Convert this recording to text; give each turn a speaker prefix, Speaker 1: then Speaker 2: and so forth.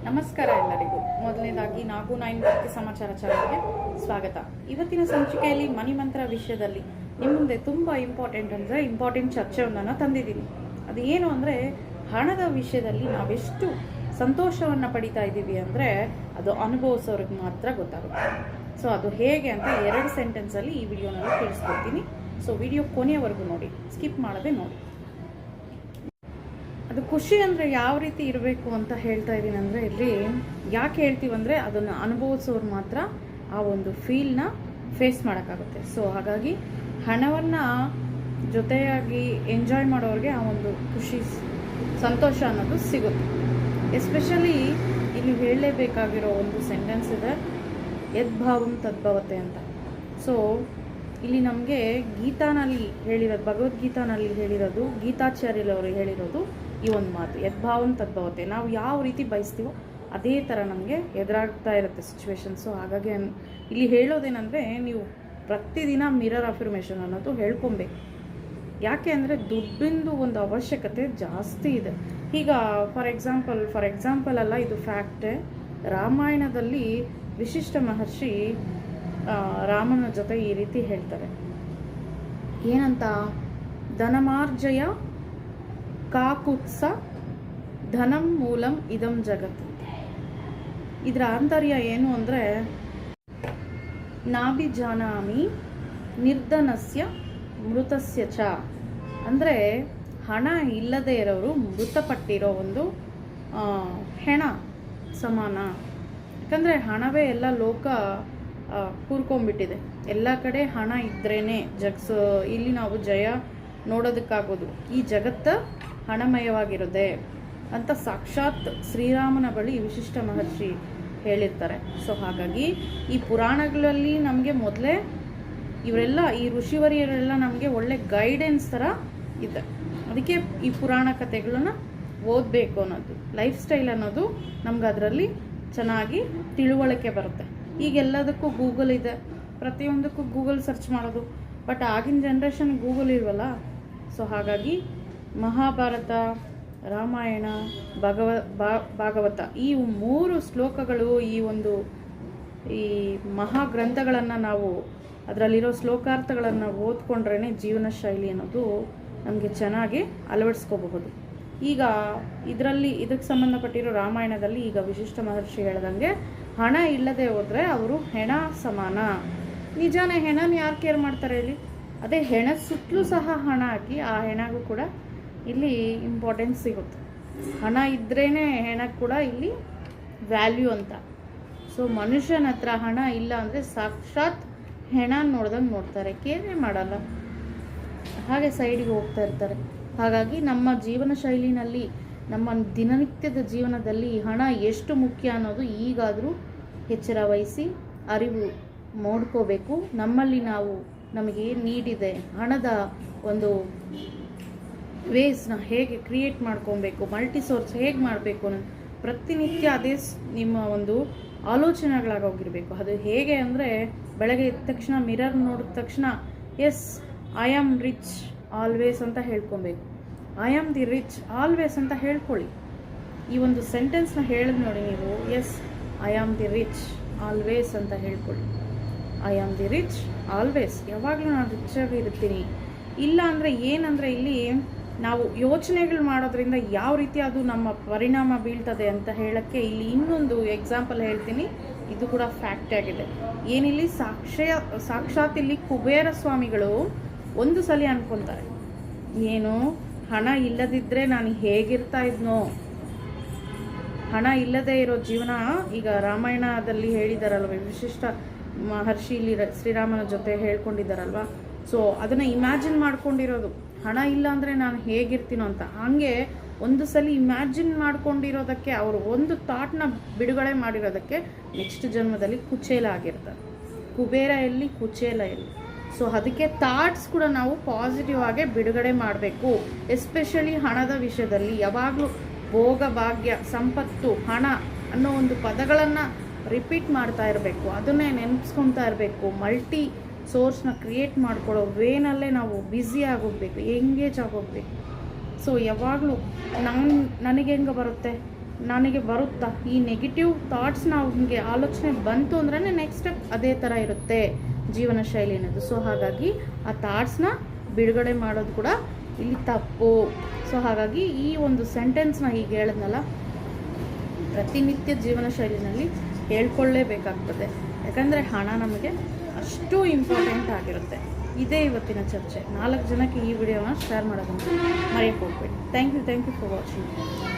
Speaker 1: ನಮಸ್ಕಾರ ಎಲ್ಲರಿಗೂ. ಮೊದಲನೇದಾಗಿ ನಾಗು 9 ಭಕ್ತಿ ಸಮಾಚಾರ ಚಾನಲ್ಗೆ ಸ್ವಾಗತ. ಇವತ್ತಿನ ಸಂಚಿಕೆಯಲ್ಲಿ ಮನಿ ಮಂತ್ರ ವಿಷಯದಲ್ಲಿ ನಿಮ್ಮ ಮುಂದೆ ತುಂಬ ಇಂಪಾರ್ಟೆಂಟ್ ಚರ್ಚೆಯೊಂದನ್ನು ತಂದಿದ್ದೀನಿ. ಅದು ಏನು ಅಂದರೆ, ಹಣದ ವಿಷಯದಲ್ಲಿ ನಾವೆಷ್ಟು ಸಂತೋಷವನ್ನು ಪಡಿತಾ ಇದ್ದೀವಿ ಅಂದರೆ ಅದು ಅನುಭವಿಸೋರಿಗೆ ಮಾತ್ರ ಗೊತ್ತಾಗುತ್ತೆ. ಸೊ ಅದು ಹೇಗೆ ಅಂತ 2 ಸೆಂಟೆನ್ಸಲ್ಲಿ ಈ ವಿಡಿಯೋನಲ್ಲಿ ತಿಳಿಸ್ಕೊಡ್ತೀನಿ. ಸೊ ವಿಡಿಯೋ ಕೊನೆಯವರೆಗೂ ನೋಡಿ, ಸ್ಕಿಪ್ ಮಾಡದೆ ನೋಡಿ. ಅದು ಖುಷಿ ಅಂದರೆ ಯಾವ ರೀತಿ ಇರಬೇಕು ಅಂತ ಹೇಳ್ತಾ ಇದ್ದೀನಿ ಅಂದರೆ, ಇಲ್ಲಿ ಯಾಕೆ ಹೇಳ್ತೀವಿ ಅಂದರೆ ಅದನ್ನು ಅನುಭವಿಸೋರು ಮಾತ್ರ ಆ ಒಂದು ಫೀಲ್ನ ಫೇಸ್ ಮಾಡೋಕ್ಕಾಗುತ್ತೆ. ಸೊ ಹಾಗಾಗಿ ಹಣವನ್ನು ಜೊತೆಯಾಗಿ ಎಂಜಾಯ್ ಮಾಡೋರಿಗೆ ಆ ಒಂದು ಖುಷಿ ಸಂತೋಷ ಅನ್ನೋದು ಸಿಗುತ್ತೆ. ಎಸ್ಪೆಷಲಿ ಇಲ್ಲಿ ಹೇಳಲೇಬೇಕಾಗಿರೋ ಒಂದು ಸೆಂಟೆನ್ಸ್ ಇದೆ, ಯದ್ಭಾವಂ ತದ್ಭವತೆ ಅಂತ. ಸೊ ಇಲ್ಲಿ ನಮಗೆ ಗೀತಾನಲ್ಲಿ ಹೇಳಿರೋದು, ಭಗವದ್ಗೀತಾನಲ್ಲಿ ಹೇಳಿರೋದು, ಗೀತಾಚಾರ್ಯರವರು ಹೇಳಿರೋದು ಈ ಒಂದು ಮಾತು, ಯದ್ಭಾವಂ ತದ್ಭವತೆ. ನಾವು ಯಾವ ರೀತಿ ಬಯಸ್ತೀವೋ ಅದೇ ಥರ ನಮಗೆ ಎದುರಾಗ್ತಾ ಇರುತ್ತೆ ಸಿಚುವೇಶನ್ಸು. ಹಾಗಾಗಿ ಇಲ್ಲಿ ಹೇಳೋದೇನೆಂದರೆ, ನೀವು ಪ್ರತಿದಿನ ಮಿರರ್ ಅಫರ್ಮೇಷನ್ ಅನ್ನೋದು ಹೇಳ್ಕೊಬೇಕು. ಯಾಕೆ ಅಂದರೆ ದುಡ್ಡಿಂದು ಒಂದು ಅವಶ್ಯಕತೆ ಜಾಸ್ತಿ ಇದೆ. ಈಗ ಫಾರ್ ಎಕ್ಸಾಂಪಲ್ ಅಲ್ಲ, ಇದು ಫ್ಯಾಕ್ಟೇ. ರಾಮಾಯಣದಲ್ಲಿ ವಿಶಿಷ್ಟ ಮಹರ್ಷಿ ರಾಮನ ಜೊತೆ ಈ ರೀತಿ ಹೇಳ್ತಾರೆ, ಏನಂತ, ಧನಮಾರ್ಜಯ ಕಾಕುತ್ಸ ಧನಂ ಮೂಲಂ ಇದಂ ಜಗತ್. ಇದರ ಆಂತರ್ಯ ಏನು ಅಂದರೆ, ನಾಭಿಜಾನಾಮಿ ನಿರ್ಧನಸ್ಯ ಮೃತಸ್ಯ ಚ. ಅಂದರೆ ಹಣ ಇಲ್ಲದೆ ಇರೋರು ಮೃತಪಟ್ಟಿರೋ ಒಂದು ಹೆಣ ಸಮಾನ. ಯಾಕಂದರೆ ಹಣವೇ ಎಲ್ಲ ಲೋಕ ಕೂರ್ಕೊಂಡ್ಬಿಟ್ಟಿದೆ. ಎಲ್ಲ ಕಡೆ ಹಣ ಇದ್ರೇ ಇಲ್ಲಿ ನಾವು ಜಯ ನೋಡೋದಕ್ಕಾಗೋದು. ಈ ಜಗತ್ತು ಹಣಮಯವಾಗಿರೋದೆ ಅಂತ ಸಾಕ್ಷಾತ್ ಶ್ರೀರಾಮನ ಬಳಿ ವಿಶಿಷ್ಟ ಮಹರ್ಷಿ ಹೇಳಿರ್ತಾರೆ. ಸೊ ಹಾಗಾಗಿ ಈ ಪುರಾಣಗಳಲ್ಲಿ ನಮಗೆ ಮೊದಲೇ ಇವರೆಲ್ಲ, ಈ ಋಷಿವರಿಯರೆಲ್ಲ ನಮಗೆ ಒಳ್ಳೆ ಗೈಡೆನ್ಸ್ ಥರ ಇದೆ. ಅದಕ್ಕೆ ಈ ಪುರಾಣ ಕಥೆಗಳನ್ನ ಓದಬೇಕು ಅನ್ನೋದು, ಲೈಫ್ ಸ್ಟೈಲ್ ಅನ್ನೋದು ನಮ್ಗೆ ಅದರಲ್ಲಿ ಚೆನ್ನಾಗಿ ತಿಳುವಳಿಕೆ ಬರುತ್ತೆ. ಈಗೆಲ್ಲದಕ್ಕೂ ಗೂಗಲ್ ಇದೆ, ಪ್ರತಿಯೊಂದಕ್ಕೂ ಗೂಗಲ್ ಸರ್ಚ್ ಮಾಡೋದು. ಬಟ್ ಆಗಿನ ಜನ್ರೇಷನ್ ಗೂಗಲ್ ಇಲ್ವಲ್ಲ. ಸೊ ಹಾಗಾಗಿ ಮಹಾಭಾರತ, ರಾಮಾಯಣ, ಭಾಗವತ ಈ 3 ಶ್ಲೋಕಗಳು, ಈ ಮಹಾಗ್ರಂಥಗಳನ್ನು ನಾವು ಅದರಲ್ಲಿರೋ ಶ್ಲೋಕಾರ್ಥಗಳನ್ನು ಓದ್ಕೊಂಡ್ರೇ ಜೀವನ ಶೈಲಿ ಅನ್ನೋದು ನಮಗೆ ಚೆನ್ನಾಗಿ ಅಳವಡಿಸ್ಕೋಬಹುದು. ಈಗ ಇದಕ್ಕೆ ಸಂಬಂಧಪಟ್ಟಿರೋ ರಾಮಾಯಣದಲ್ಲಿ ಈಗ ವಿಶಿಷ್ಟ ಮಹರ್ಷಿ ಹೇಳ್ದಂಗೆ, ಹಣ ಇಲ್ಲದೆ ಹೋದರೆ ಅವರು ಹೆಣ ಸಮಾನ. ನಿಜಾನೇ, ಹೆಣನ ಯಾರು ಕೇರ್ ಮಾಡ್ತಾರೆ ಹೇಳಿ? ಅದೇ ಹೆಣದ ಸುತ್ತಲೂ ಸಹ ಹಣ ಹಾಕಿ ಆ ಹೆಣಗೂ ಕೂಡ ಇಲ್ಲಿ ಇಂಪಾರ್ಟೆನ್ಸ್ ಸಿಗುತ್ತೆ. ಹಣ ಇದ್ರೇ ಹೆಣಕ್ಕೆ ಕೂಡ ಇಲ್ಲಿ ವ್ಯಾಲ್ಯೂ ಅಂತ. ಸೊ ಮನುಷ್ಯನ ಹತ್ರ ಹಣ ಇಲ್ಲ ಅಂದರೆ ಸಾಕ್ಷಾತ್ ಹೆಣ ನೋಡ್ದಂಗೆ ನೋಡ್ತಾರೆ, ಕೇರೇ ಮಾಡಲ್ಲ, ಹಾಗೆ ಸೈಡಿಗೆ ಹೋಗ್ತಾ ಇರ್ತಾರೆ. ಹಾಗಾಗಿ ನಮ್ಮ ಜೀವನ ಶೈಲಿನಲ್ಲಿ, ನಮ್ಮ ದಿನನಿತ್ಯದ ಜೀವನದಲ್ಲಿ ಹಣ ಎಷ್ಟು ಮುಖ್ಯ ಅನ್ನೋದು ಈಗಾದರೂ ಎಚ್ಚರ ವಹಿಸಿ ಅರಿವು ನೋಡ್ಕೋಬೇಕು. ನಮ್ಮಲ್ಲಿ ನಮಗೆ ನೀಡಿದೆ ಹಣದ ಒಂದು ವೇಸ್ನ ಹೇಗೆ ಕ್ರಿಯೇಟ್ ಮಾಡ್ಕೊಬೇಕು, ಮಲ್ಟಿ ಸೋರ್ಸ್ ಹೇಗೆ ಮಾಡಬೇಕು ಅನ್ನೋದು ಪ್ರತಿನಿತ್ಯ ಅದೇ ನಿಮ್ಮ ಒಂದು ಆಲೋಚನೆಗಳಾಗೋಗಿರಬೇಕು. ಅದು ಹೇಗೆ ಅಂದರೆ, ಬೆಳಗ್ಗೆ ಎದ್ದ ತಕ್ಷಣ ಮಿರರ್ ನೋಡಿದ ತಕ್ಷಣ yes I am rich always ಅಂತ ಹೇಳ್ಕೊಬೇಕು. I am the rich always ಅಂತ ಹೇಳ್ಕೊಳ್ಳಿ. ಈ ಒಂದು ಸೆಂಟೆನ್ಸ್ನ ಹೇಳಿದ್ ನೋಡಿ ನೀವು, yes I am the rich always ಅಂತ ಹೇಳ್ಕೊಳ್ಳಿ. I am the rich always, ಯಾವಾಗಲೂ ನಾನು ರಿಚ್ ಆಗಿ ಇರ್ತೀನಿ. ಇಲ್ಲ ಅಂದರೆ ಏನಂದರೆ, ಇಲ್ಲಿ ನಾವು ಯೋಚನೆಗಳು ಮಾಡೋದ್ರಿಂದ ಯಾವ ರೀತಿ ಅದು ನಮ್ಮ ಪರಿಣಾಮ ಬೀಳ್ತದೆ ಅಂತ ಹೇಳೋಕ್ಕೆ ಇಲ್ಲಿ ಇನ್ನೊಂದು ಎಕ್ಸಾಂಪಲ್ ಹೇಳ್ತೀನಿ. ಇದು ಕೂಡ ಫ್ಯಾಕ್ಟ್ ಆಗಿದೆ. ಏನಿಲ್ಲಿ ಸಾಕ್ಷಾತ್ ಇಲ್ಲಿ ಕುಬೇರ ಸ್ವಾಮಿಗಳು ಒಂದು ಸಲ ಅನ್ಕೊತಾರೆ, ಏನು ಹಣ ಇಲ್ಲದಿದ್ದರೆ ನಾನು ಹೇಗಿರ್ತಾ ಇದ್ನೋ, ಹಣ ಇಲ್ಲದೆ ಇರೋ ಜೀವನ. ಈಗ ರಾಮಾಯಣದಲ್ಲಿ ಹೇಳಿದಾರಲ್ವ, ವಿಶಿಷ್ಟ ಮಹರ್ಷಿ ಇಲ್ಲಿ ಶ್ರೀರಾಮನ ಜೊತೆ ಹೇಳ್ಕೊಂಡಿದ್ದಾರಲ್ವ. ಸೊ ಅದನ್ನು ಇಮ್ಯಾಜಿನ್ ಮಾಡ್ಕೊಂಡಿರೋದು, ಹಣ ಇಲ್ಲ ಅಂದರೆ ನಾನು ಹೇಗಿರ್ತೀನೋ ಅಂತ. ಹಾಗೆ ಒಂದು ಸಲ ಇಮ್ಯಾಜಿನ್ ಮಾಡ್ಕೊಂಡಿರೋದಕ್ಕೆ, ಅವರು ಒಂದು ಥಾಟ್ನ ಬಿಡುಗಡೆ ಮಾಡಿರೋದಕ್ಕೆ ನೆಕ್ಸ್ಟ್ ಜನ್ಮದಲ್ಲಿ ಕುಚೇಲ ಆಗಿರ್ತಾರೆ. ಕುಬೇರ ಎಲ್ಲಿ, ಕುಚೇಲ ಎಲ್ಲಿ. ಸೊ ಅದಕ್ಕೆ ಥಾಟ್ಸ್ ಕೂಡ ನಾವು ಪಾಸಿಟಿವ್ ಆಗೇ ಬಿಡುಗಡೆ ಮಾಡಬೇಕು. ಎಸ್ಪೆಷಲಿ ಹಣದ ವಿಷಯದಲ್ಲಿ ಯಾವಾಗಲೂ ಭೋಗ, ಭಾಗ್ಯ, ಸಂಪತ್ತು, ಹಣ ಅನ್ನೋ ಒಂದು ಪದಗಳನ್ನು ರಿಪೀಟ್ ಮಾಡ್ತಾ ಇರಬೇಕು. ಅದನ್ನೇ ನೆನೆಸ್ಕೊತಾ ಇರಬೇಕು. ಮಲ್ಟಿ ಸೋರ್ಸ್ನ ಕ್ರಿಯೇಟ್ ಮಾಡ್ಕೊಳ್ಳೋ ವೇನಲ್ಲೇ ನಾವು ಬ್ಯುಸಿ ಆಗೋಗ್ಬೇಕು, ಎಂಗೇಜ್ ಆಗೋಗ್ಬೇಕು. ಸೊ ಯಾವಾಗಲೂ ನನಗೆ ಹೆಂಗೆ ಬರುತ್ತೆ, ನನಗೆ ಬರುತ್ತಾ, ಈ ನೆಗೆಟಿವ್ ಥಾಟ್ಸ್ ನಮಗೆ ಆಲೋಚನೆ ಬಂತು ಅಂದ್ರೆ ನೆಕ್ಸ್ಟ್ ಸ್ಟೆಪ್ ಅದೇ ಥರ ಇರುತ್ತೆ ಜೀವನ ಶೈಲಿ ಅನ್ನೋದು. ಸೊ ಹಾಗಾಗಿ ಆ ಥಾಟ್ಸ್ನ ಬಿಡುಗಡೆ ಮಾಡೋದು ಕೂಡ ಇಲ್ಲಿ ತಪ್ಪು. ಸೊ ಹಾಗಾಗಿ ಈ ಒಂದು ಸೆಂಟೆನ್ಸ್ನ ಹೀಗೆ ಹೇಳಿದ್ನಲ್ಲ, ಪ್ರತಿನಿತ್ಯ ಜೀವನ ಶೈಲಿನಲ್ಲಿ ಹೇಳ್ಕೊಳ್ಳೇಬೇಕಾಗ್ತದೆ. ಯಾಕಂದರೆ ಹಣ ನಮಗೆ ಅಷ್ಟು ಇಂಪಾರ್ಟೆಂಟ್ ಆಗಿರುತ್ತೆ. ಇದೇ ಇವತ್ತಿನ ಚರ್ಚೆ. 4 ಜನಕ್ಕೆ ಈ ವಿಡಿಯೋನ ಶೇರ್ ಮಾಡೋದನ್ನು ಮರೆಯೋಕ್ಕೆ ಹೋಗ್ಬೇಡಿ. Thank you for watching.